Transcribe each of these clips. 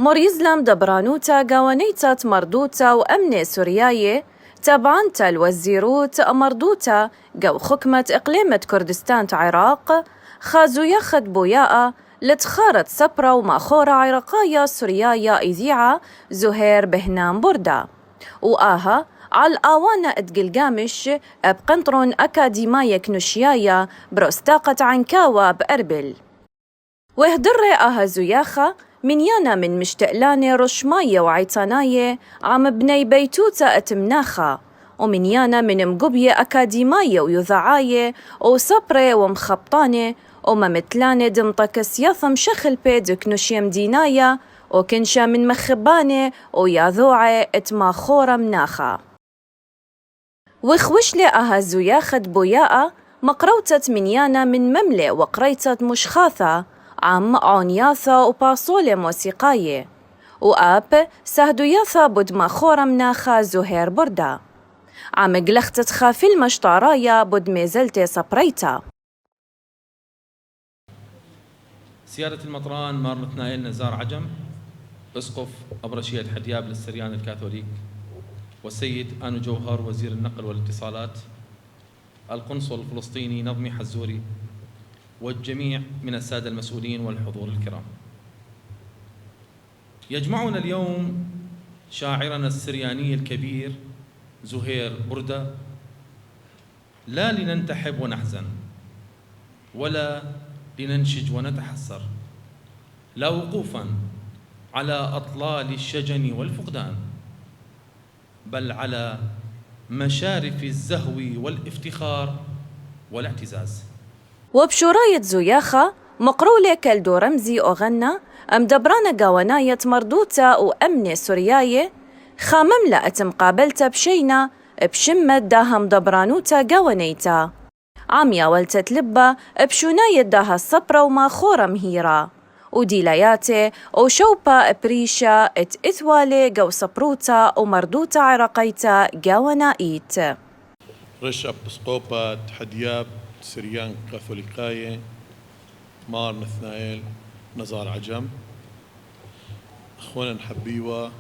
موريزلم دبرانوتا قوانيتا مردوتا وأمني سورياي تابعانتا الوزيروت مردوتا قو حكمة إقليمة كردستان عراق خازو ياخد بوياء لتخارت سبرا وماخورة عراقية سوريايا إذيعة زهير بهنام بوردا وآها على آوانا اتقلقامش بقنطرون أكاديماية كنوشيايا بروستاقة عنكاوة بأربل وهدر آها زياخة من يانا من مشتقلانة رشماية وعيطاناية عم بني بيتوتا اتمناخة ومن يانا من مقبية أكاديماية ويذعاية وصبرة ومخبطانة وما مثلانة دمطك سياثة مشخل بيد كنوشيا مديناية وكنشا من مخبانة وياذوعة اتماخورة مناخة وخوشلي أها زياخد بوياء مقروتة من يانا من مملة وقريتة مشخاثة عم عونياثة وباصولة موسيقاية وآب سهدوياثة بدما خورة مناخة زهير بردا عم قلختت خافي المشطارايا بدمي زلتي صبريتا. سيادة المطران مار نثنائيل نزار عجم أسقف أبرشية حدياب للسريان الكاثوليك، والسيد آنو جوهر وزير النقل والاتصالات، القنصل الفلسطيني نظمي حزوري، والجميع من السادة المسؤولين والحضور الكرام. يجمعنا اليوم شاعرنا السرياني الكبير زهير بردة، لا لننتحب ونحزن ولا لننشج ونتحسر، لا وقوفاً على أطلال الشجن والفقدان، بل على مشارف الزهو والافتخار والاعتزاز. وبشوراية زياخة مقرولة كالدو رمزي أغنى أم دبرانة قواناية مردوتا وأمني سورياية خامملة أتمقابلتا بشينا بشمة داهم دبرانوتا قوانيتا عميا والتت لبا بشوناية داها الصبرة وما خورة مهيرة وديلاياتي وشوبا بريشا إثوالي قو صبروتا ومردوتا عراقيتا قوانايت رش أبسقوبة حدياب سريان كاثوليكاية مار نثنائيل نزار عجم، أخوانا نحبيوة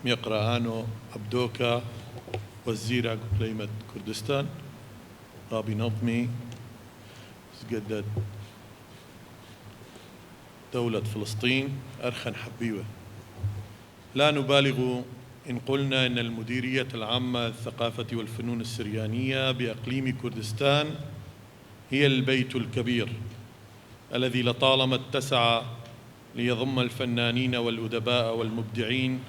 ميقرآنو عبدوكا وزير إقليمة كردستان رابي نظمي سجدت دولة فلسطين أرخن حبيوة. لا نبالغ إن قلنا إن المديرية العامة للثقافة والفنون السريانية بإقليم كردستان هي البيت الكبير الذي لطالما اتسع ليضم الفنانين والأدباء والمبدعين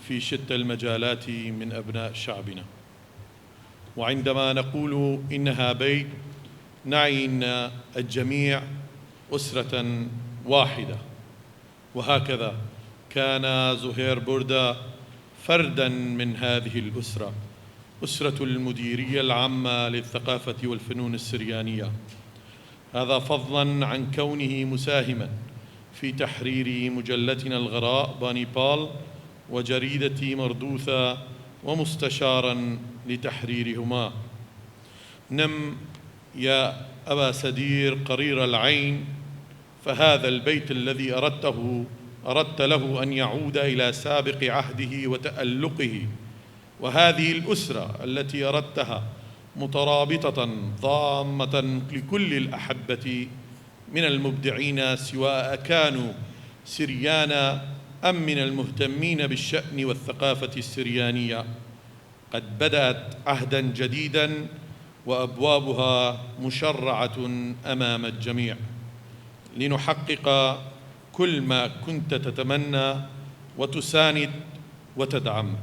في شتى المجالات من أبناء شعبنا. وعندما نقول إنها بيت نعي أن الجميع أسرة واحدة، وهكذا كان زهير بردة فرداً من هذه الأسرة، أسرة المديرية العامة للثقافة والفنون السريانية. هذا فضلاً عن كونه مساهماً في تحرير مجلتنا الغراء بانيبال وجريدة مردوثة ومستشاراً لتحريرهما. نم يا أبا سدير قرير العين، فهذا البيت الذي أردت له أن يعود إلى سابق عهده وتألقه، وهذه الأسرة التي أردتها مترابطة ضامة لكل الأحبة من المبدعين سواء كانوا سريانا أم من المهتمين بالشأن والثقافة السريانية، قد بدأت عهداً جديداً وأبوابها مشرعة أمام الجميع لنحقق كل ما كنت تتمنى وتساند وتدعم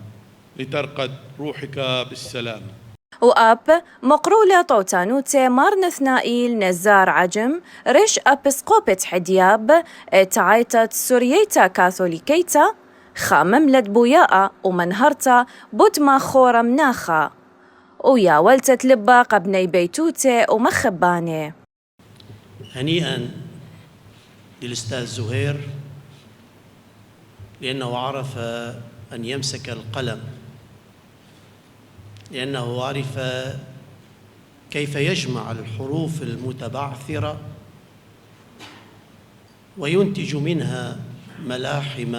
لترقد روحك بالسلام. وآب مقرولة طوتانوتي مار نثنائيل نزار عجم ريش أبسقوبة حدياب تعايتة سورييتا كاثوليكيتا خامملت بوياء ومنهرتا بوتما خورة مناخة ويا ولتت لبا قبني بيتوتي ومخباني. هنيئا للأستاذ زهير لأنه عرف أن يمسك القلم، لأنه عرف كيف يجمع الحروف المتبعثرة وينتج منها ملاحم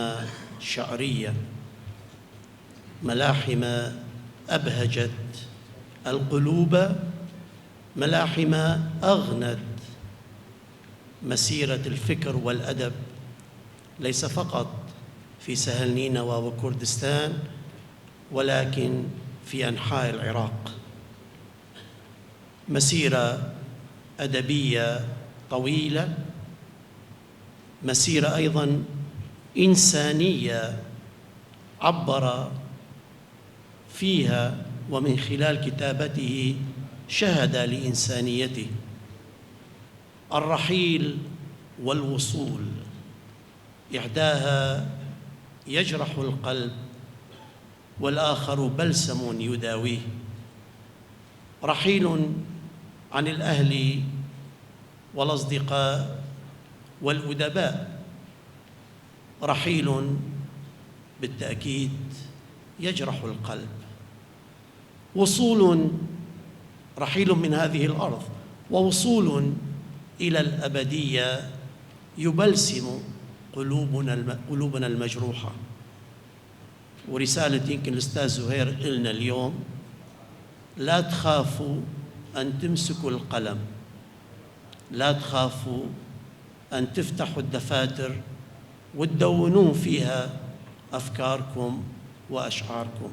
شعرية، ملاحم أبهجت القلوب، ملاحم أغنت مسيرة الفكر والأدب ليس فقط في سهل نينوى وكردستان ولكن في أنحاء العراق. مسيرة أدبية طويلة، مسيرة أيضاً إنسانية عبر فيها ومن خلال كتابته شهد لإنسانيته. الرحيل والوصول إحداها يجرح القلب والآخر بلسم يداويه. رحيل عن الأهل والأصدقاء والأدباء، رحيل بالتأكيد يجرح القلب. وصول، رحيل من هذه الأرض، ووصول إلى الأبدية يبلسم قلوبنا المجروحة. ورسالة يمكن الأستاذ زهير إلنا اليوم: لا تخافوا أن تمسكوا القلم، لا تخافوا أن تفتحوا الدفاتر وتدونون فيها أفكاركم وأشعاركم.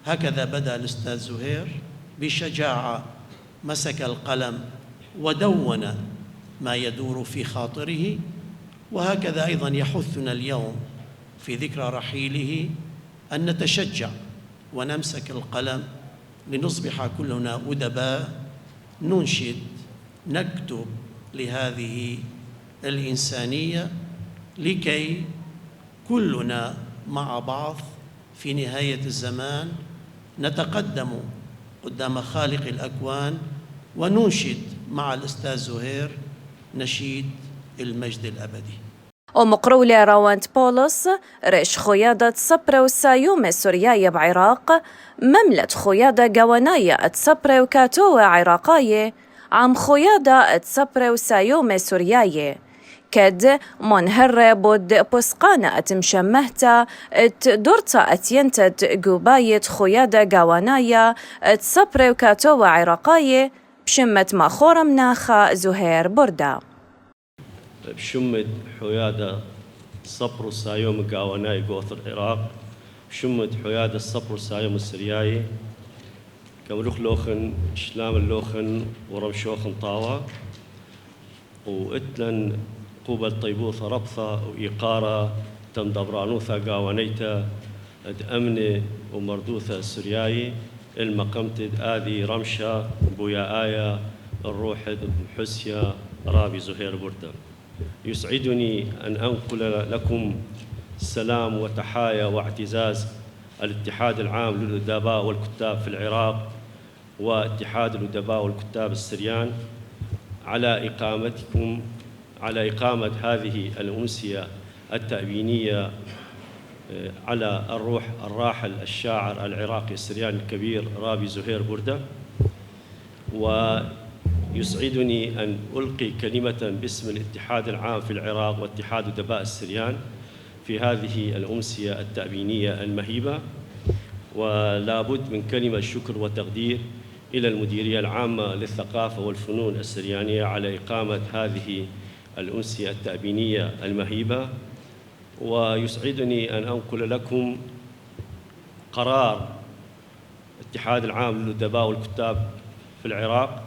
هكذا بدأ الأستاذ زهير بشجاعة، مسك القلم ودون ما يدور في خاطره. وهكذا أيضاً يحثنا اليوم في ذكرى رحيله أن نتشجع ونمسك القلم لنصبح كلنا أدباء، ننشد، نكتب لهذه الإنسانية لكي كلنا مع بعض في نهاية الزمان نتقدم قدام خالق الأكوان وننشد مع الأستاذ زهير نشيد المجد الأبدي. ومقرولة راوانت بولس ريش خيادة صبرة والسايوم السورياية بعراق مملة خيادة قواناية تصبرة وكاتوة عراقاية عم خيادة تصبرة والسايوم السورياية كد منهر بود بسقانة أتمشمهتا دورتا أتينتت قوباية خيادة قواناية تصبرة وكاتوة عراقاية بشمة ماخورة مناخة زهير بردة. بشمد حيادة صبر السايوم قاوناي قوث العراق، بشمد حيادة صبر السايوم السرياي كمروخ لوخن شلام اللوخن ورمشوخن طاوة وإتلن قوبل طيبوثة ربثة وإيقارة تم دبرانوثة قاونيتا أمنة ومردوثة السرياي المقمتد آذي رمشة بويا آية الروحد حسيا رابي زهير بردة. يسعدني أن أنقل لكم سلام وتحايا واعتزاز الاتحاد العام للأدباء والكتاب في العراق واتحاد الأدباء والكتاب السريان على إقامة هذه الأمسية التأبينية على الروح الراحل الشاعر العراقي السرياني الكبير رابي زهير بردة. ويسعدني أن ألقي كلمة باسم الاتحاد العام في العراق واتحاد أدباء السريان في هذه الأمسية التأبينية المهيبة، ولا بد من كلمة شكر وتقدير إلى المديرية العامة للثقافة والفنون السريانية على إقامة هذه الأمسية التأبينية المهيبة. ويسعدني أن أنقل لكم قرار الاتحاد العام للأدباء والكتاب في العراق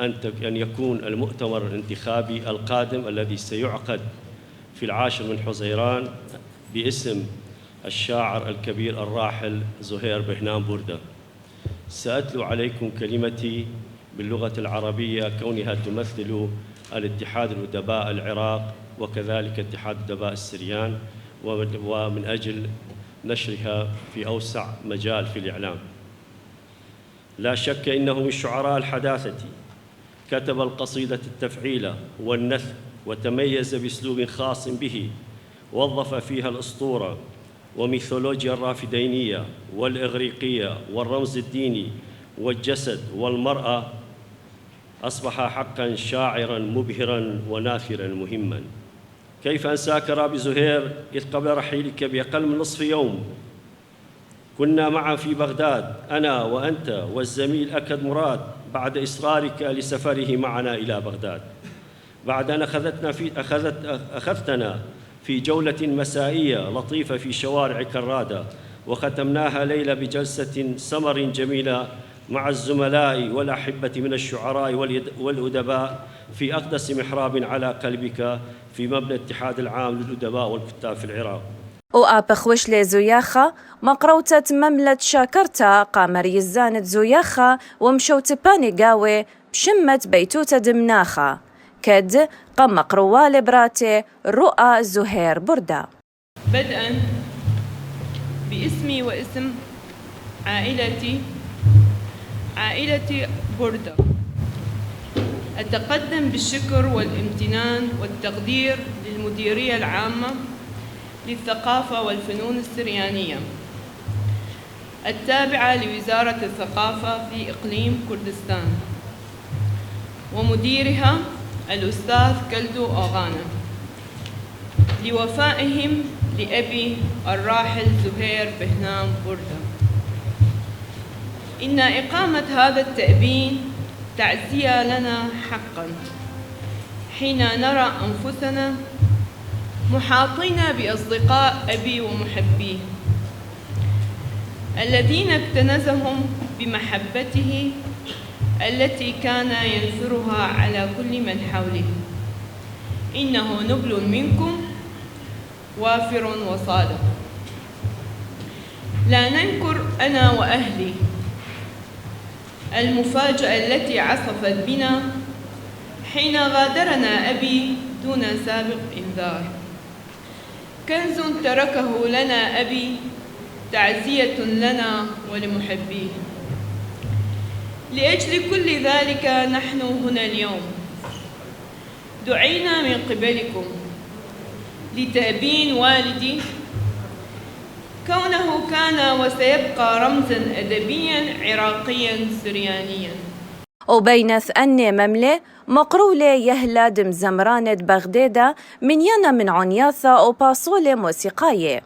أن يكون المؤتمر الانتخابي القادم الذي سيعقد في 10 من حزيران باسم الشاعر الكبير الراحل زهير بهنام بردة. سأتلو عليكم كلمتي باللغة العربية كونها تمثل الاتحاد الأدباء العراق وكذلك اتحاد أدباء السريان، ومن أجل نشرها في أوسع مجال في الإعلام. لا شك إنه من شعراء الحداثة، كتب القصيدة التفعيلة والنثر وتميز بأسلوب خاص به، وظف فيها الأسطورة وميثولوجيا الرافدينية والإغريقية والرمز الديني والجسد والمرأة أصبح حقاً شاعراً مبهراً وناثراً مهماً. كيف أنساك رابي زهير إذ قبل رحيلك بأقل من نصف يوم كنا معا في بغداد، أنا وأنت والزميل أكد مراد، بعد إصرارك لسفره معنا إلى بغداد، بعد أن أخذتنا في جولة مسائية لطيفة في شوارع كرادة، وختمناها ليلة بجلسة سمر جميلة مع الزملاء والأحبة من الشعراء والأدباء في أقدس محراب على قلبك في مبنى الاتحاد العام للأدباء والكتاب في العراق. وآبخوش لزوياخا مقروتة مملة شاكرتا قامري الزانت زوياخا ومشوت باني قاوي بشمة بيتوتة دمناخا كد قم مقروال براتي رؤى زهير بردة. بدءا باسمي واسم عائلتي بردة، أتقدم بالشكر والامتنان والتقدير للمديرية العامة للثقافة والفنون السريانية التابعة لوزارة الثقافة في إقليم كردستان، ومديرها الأستاذ كلدو أوغانا، لوفائهم لأبي الراحل زهير بهنام بردة. إن إقامة هذا التأبين تعزية لنا حقاً حين نرى أنفسنا محاطين بأصدقاء أبي ومحبيه الذين اكتنزهم بمحبته التي كان ينثرها على كل من حوله. إنه نبل منكم وافر وصادق. لا ننكر أنا وأهلي المفاجأة التي عصفت بنا حين غادرنا أبي دون سابق إنذار. كنز تركه لنا أبي، تعزية لنا ولمحبيه. لأجل كل ذلك نحن هنا اليوم، دعينا من قبلكم لتأبين والدي كونه كان وسيبقى رمزاً أدبياً عراقياً سريانياً. وبينث أني مملة مقرولة يهلا دم زمرانة بغدادة من ينا من عنياثة وباصولة موسيقاية.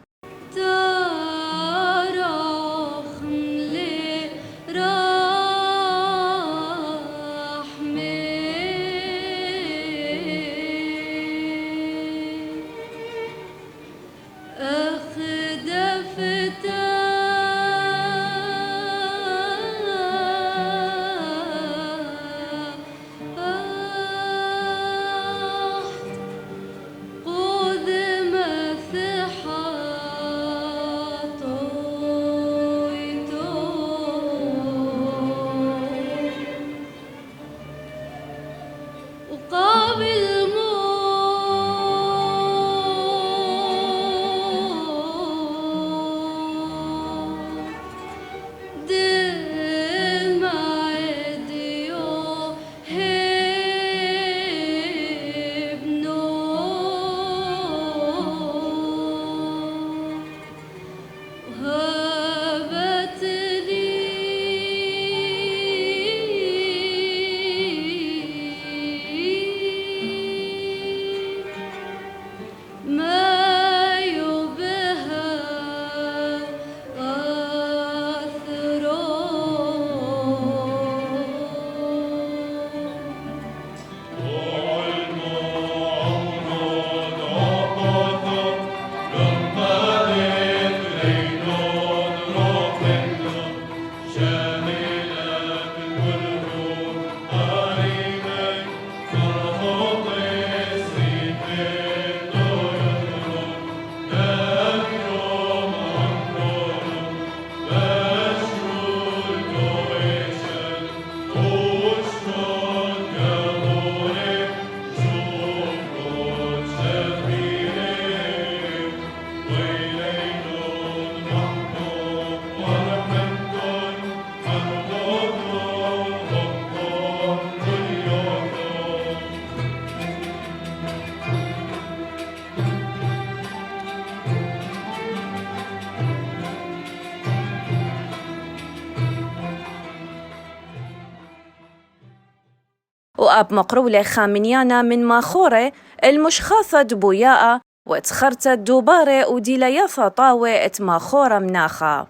وآب مقرولة خامنيانا من ماخورة المشخاثة دبوياء واتخرت دوبارة وديلياثة طاوة اتماخورة مناخا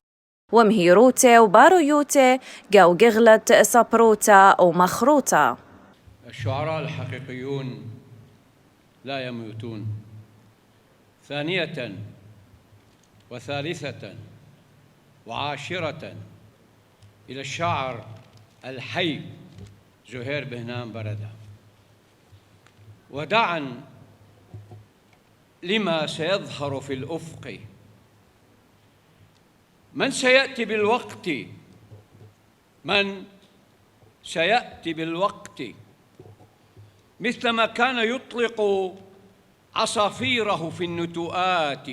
ومهيروتة وبارويوتة قاو قغلت صبروتة ومخروطة. الشعراء الحقيقيون لا يموتون. ثانية وثالثة وعاشرة إلى الشاعر الحي زهير بهنام بردة، وداعا لما سيظهر في الأفق. من سيأتي بالوقت، من سيأتي بالوقت مثلما كان يطلق عصافيره في النتوءات.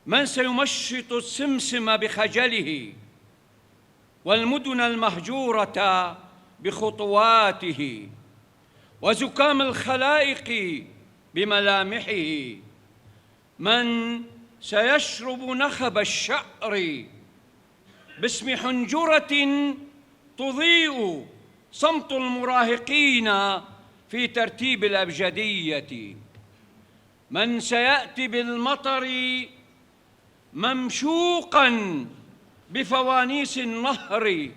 من سيمشط السمسم بخجله والمدن المهجورة بخطواته وزكام الخلائق بملامحه. من سيشرب نخب الشعر باسم حنجرة تضيء صمت المراهقين في ترتيب الأبجدية. من سيأتي بالمطر ممشوقاً بفوانيس النهر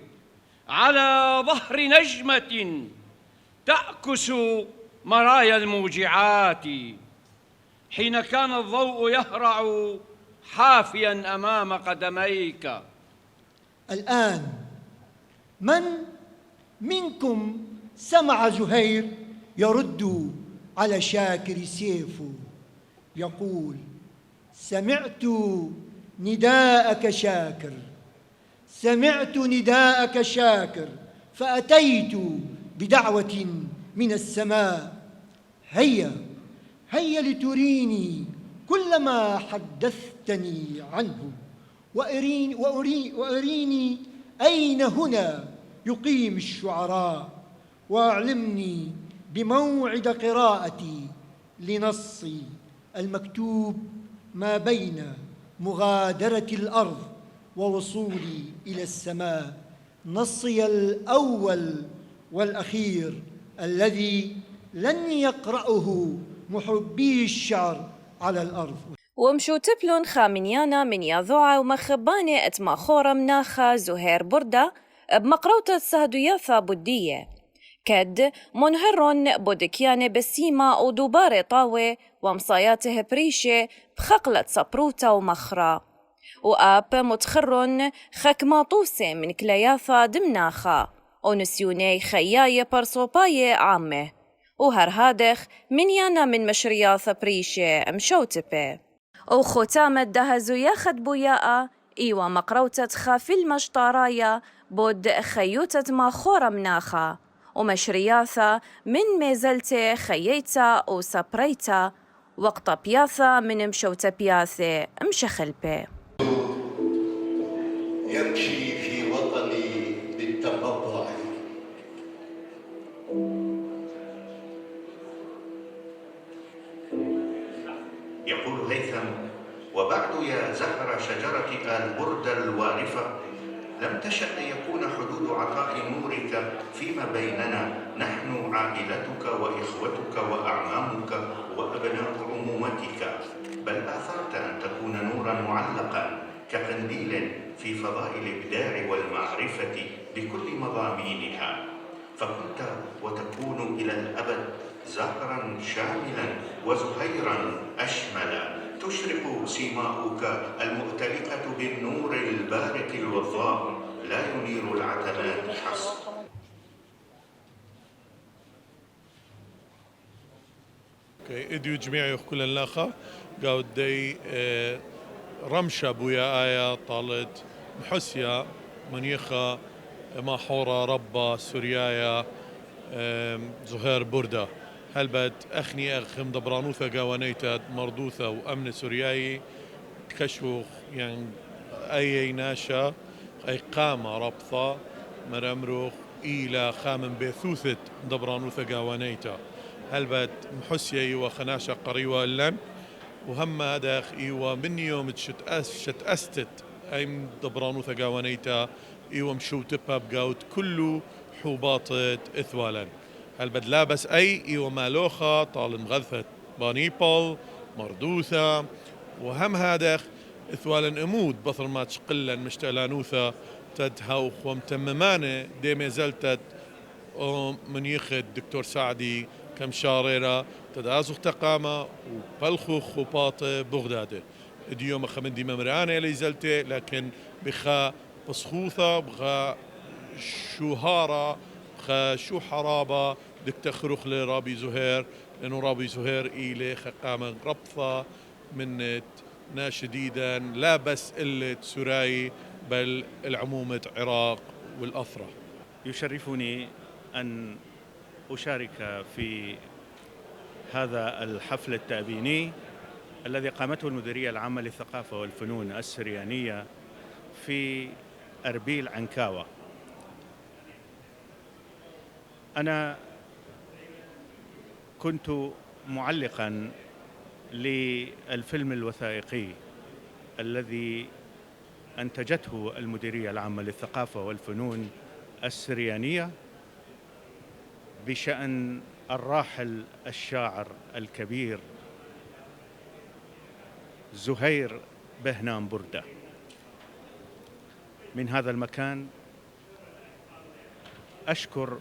على ظهر نجمة تعكس مرايا الموجعات، حين كان الضوء يهرع حافياً أمام قدميك. الآن من منكم سمع زهير يرد على شاكر سيفه يقول: سمعت نداءك شاكر، سمعت نداءك شاكر، فأتيت بدعوة من السماء. هيا هيا لتريني كل ما حدثتني عنه، وأريني أين هنا يقيم الشعراء، وأعلمني بموعد قراءتي لنصي المكتوب ما بين مغادرة الأرض ووصولي إلى السماء، نصي الأول والأخير الذي لن يقرأه محبي الشعر على الأرض. ومشو تبلون خامنيانا من ياذوعة ومخبانة اتماخورة مناخا زهير بردة بمقروطة سهدوياثة بودية كد منهرون بودكيانة بسيمة ودوبارة طاوة ومصاياته بريشة بخقلة صبروتة ومخرة وآب متخرون خكماطوسة من كلياثة دمناخا ونسيوني خياية برصوباية عامة وهرهادخ من يانا من مشرياثة بريشة مشوتبة وختامة دهزو ياخد بوياء إيوا مقروطة خافي المشطارايا بود خيوتة ماخورة مناخا ومشرياثة من ميزلتة خييتا وسبريتا وقت بياثة من مشوتة بياثة مشخلبة. يمشي في وطني بالتقطع، يقول هيثم: وبعد يا زهر شجرة البردة الوارفة لم تشأ أن يكون حدود عطاء نورك فيما بيننا نحن عائلتك وإخوتك وأعمامك وأبناء عمومتك، بل آثرت أن تكون نورا معلقا كقنديل في فضاء الإبداع والمعرفة بكل مضامينها، فكنت وتكون إلى الأبد زهرا شاملا وزهيرا أشملا، تشرق سيماؤك المؤتلئة بالنور البارق الوضاء لا ينير العتمات حسب. اديو جميع كل اللاخة قاود دي رمشة بويا آية طالت محسيا منيخة ماحورة ربا سوريايا زهير بردة هلبت أخني أخم دبرانوثة قوانيتا مردوثة وأمن سورياي كشوخ يعني أي ناشا أي قامة ربطة مرمروخ إلى خامن بيثوثة دبرانوثة قوانيتا هلبت محسيا إيوا خناشة قريوة اللن وهم هذا إيوا من يوم شتأستت أي دبرانوثة قوانيتا إيوا مشو تبا بقاوت كله حوباطة إثوالا هل بدلا بس أي ومالوخة طال مغذفة بانيبل مردوثة وهم هادخ إثوالا أمود بطر ما تشقلا مشتلانوثة تدهوخ ومتممانة ديما زلتت من يخد دكتور سعدي كم شاريرة تدازخ تقامة وبلخوخ وباطة بغدادة ديوم خمندي ممرانة اللي زلتة لكن بخا بصخوثة بخا شوهارة بخا شو حرابة دك تخرخ لرابي زهير لأنه رابي زهير إلي خقامة ربطة من شديدا لا بس قلة سراي بل العمومة عراق والأثرة. يشرفني أن أشارك في هذا الحفل التأبيني الذي قامته المديرية العامة للثقافة والفنون السريانية في أربيل عنكاوة. أنا كنت معلقاً للفيلم الوثائقي الذي أنتجته المديرية العامة للثقافة والفنون السريانية بشأن الراحل الشاعر الكبير زهير بهنام بردة. من هذا المكان أشكر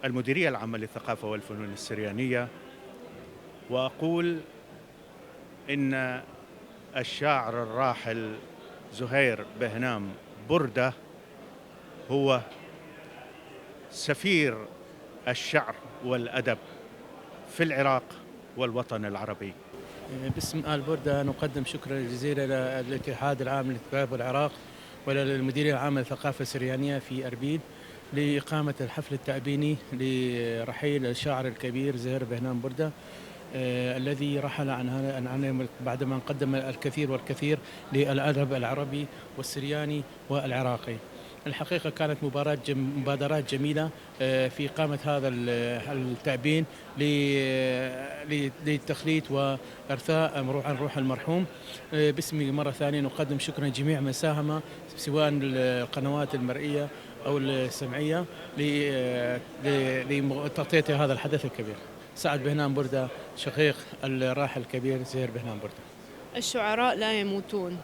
المديرية العامة للثقافة والفنون السريانية وأقول إن الشاعر الراحل زهير بهنام بردة هو سفير الشعر والأدب في العراق والوطن العربي. باسم آل بردة نقدم شكرا جزيلا للاتحاد العام للثقافة والعراق وللمديرية العامة للثقافة السريانية في أربيل لإقامة الحفل التأبيني لرحيل الشاعر الكبير زهير بهنام بردة الذي رحل عن بعدما قدم الكثير والكثير للأدب العربي والسرياني والعراقي. الحقيقة كانت مبادرات جميلة في إقامة هذا التأبين للتخليد وإرثاء عن روح المرحوم. باسمي مرة ثانية نقدم شكرا لجميع من ساهم سواء القنوات المرئية أو السمعية لتغطية هذا الحدث الكبير. سعد بهنام بردة شقيق الراحل الكبير زهير بهنام بردة. الشعراء لا يموتون.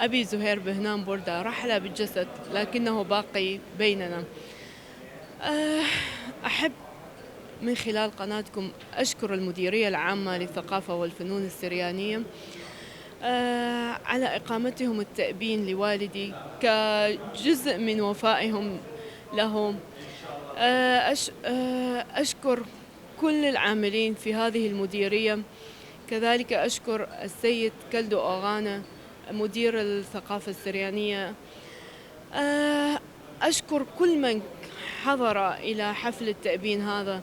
أبي زهير بهنام بردة رحل بالجسد لكنه باقي بيننا. أحب من خلال قناتكم أشكر المديرية العامة للثقافة والفنون السريانية على إقامتهم التأبين لوالدي كجزء من وفائهم له. أشكر كل العاملين في هذه المديرية، كذلك أشكر السيد كلدو أوغانا مدير الثقافة السريانية. أشكر كل من حضر إلى حفل التأبين هذا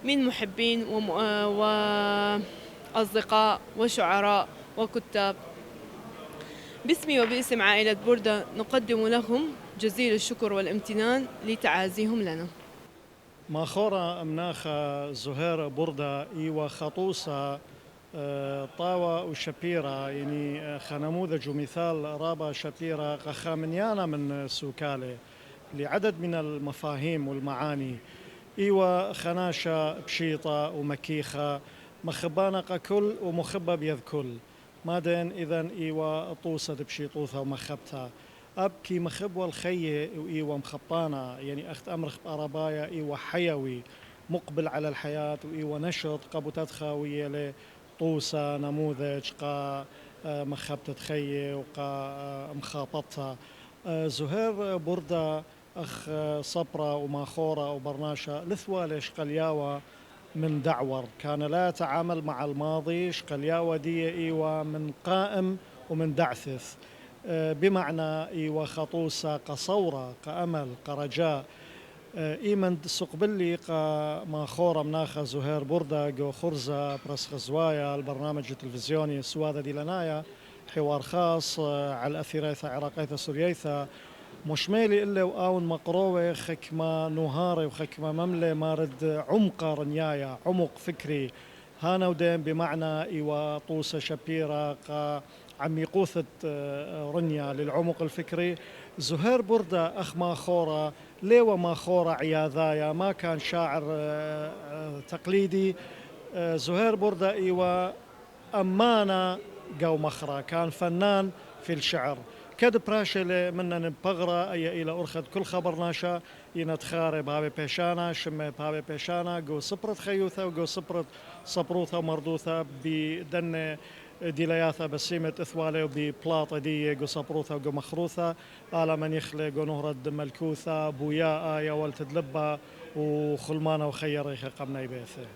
من محبين وأصدقاء وشعراء وكتاب. باسمي وباسم عائلة بردة نقدم لهم جزيل الشكر والامتنان لتعازيهم لنا. ماخورة مناخة زهير بردة إيوة خطوصة طاوة وشبيرة يعني خنموذج ومثال رابا شبيرة قخامنيانا من سوكالة لعدد من المفاهيم والمعاني. إيوة خناشة بشيطة ومكيخة مخبانة كل ومخبة بيذ كل مادن إذن إيوة طوسة بشيطوثة ومخبتها أبكي مخب والخية وإيوة مخبانة يعني أخت أمرخ بأربايا إيوة حيوي مقبل على الحياة وإيوة نشط قبوتات خاوية له طوسة نموذج قا مخبتة خية وقا مخاطتها. زهير بردة أخ صبرة وماخورة وبرناشة لثوالة شقلياوة من دعور كان لا يتعامل مع الماضي. شقلياوة دي إيوة من قائم ومن دعثث بمعنى إيوة خطوسة كصورة كأمل كرجاء إيمن سقبلي كماخورة مناخة زهير بردة جو خرزة برس غزوايا البرنامج التلفزيوني سوادة دي لنايا حوار خاص على الأثيريثة عراقيثة سورييثة مشميلي إلا وآون مقروة خكمة نهاري وخكمة مملة مارد عمق رنيايا عمق فكري هانا ودين بمعنى إيوة طوسة شبيرة عمي قوثة رنيا للعمق الفكري. زهير بردة أخ ماخورة ليوة ماخورة عياذايا، ما كان شاعر تقليدي. زهير بردة إيوة أمانة قو مخرة، كان فنان في الشعر. كد براشلة منا نبغرة أي إلى أرخد كل خبر ناشا ينتخاري بابي بيشانا شمي بابي بيشانا جو صبرت خيوثة وجو صبرت صبروثة ومردوثة بدن ديلياثة بسيمة إثوالي وببلاطة دي جو صبروثة وجو مخروثة على من يخلي جو نهرد ملكوثة بوياء يا ولتدلبة وخلمانة وخير قمنا يبيثه.